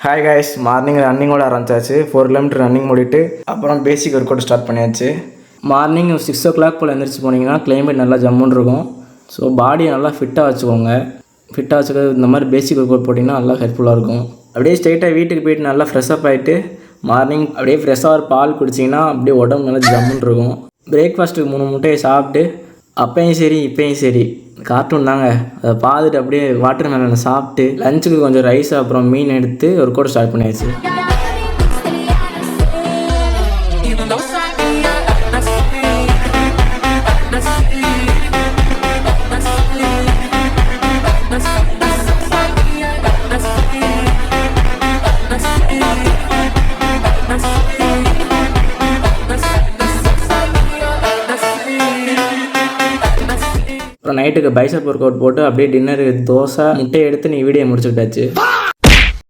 Hi guys, morning ரன்னிங்கோட ஆரம்பிச்சாச்சு. 4 kilometre running முடிட்டு அப்புறம் பேசிக் work out start பண்ணியாச்சு. மார்னிங் 6 o'clock போல் எழுந்திரிச்சு போனீங்கன்னா கிளைமேட் நல்லா ஜம்முன்னு இருக்கும். ஸோ பாடியை நல்லா ஃபிட்டாக வச்சுக்கோங்க. ஃபிட்டாக வச்சுக்கிறது இந்த மாதிரி பேசிக் ஒர்க் அவுட் போட்டிங்கன்னா நல்லா ஹெல்ப்ஃபுல்லாக இருக்கும். அப்படியே ஸ்ட்ரெயிட்டாக வீட்டுக்கு போயிட்டு நல்லா ஃப்ரெஷ்அப் ஆகிட்டு மார்னிங் அப்படியே ஃப்ரெஷ்ஷாக ஒரு பால் குடிச்சிங்கன்னா அப்படியே உடம்பு நல்லா ஜம்முன்னு இருக்கும். பிரேக்ஃபாஸ்ட்டுக்கு 3 முட்டையை சாப்பிட்டு அப்பையும் சரி இப்பையும் சரி கார்ட்டூன் தாங்க, அதை பார்த்துட்டு அப்படியே வாட்டர் மெலனை சாப்பிட்டு லஞ்சுக்கு கொஞ்சம் ரைஸ் அப்புறம் மீன் எடுத்து ஒர்க் அவுட் ஸ்டார்ட் பண்ணியாச்சு. அப்புறம் நைட்டுக்கு பைசப் ஒர்க் அவுட் போட்டு அப்படியே டின்னருக்கு தோசை முட்டையை எடுத்து நீ வீடியோ முடிச்சுக்கிட்டாச்சு.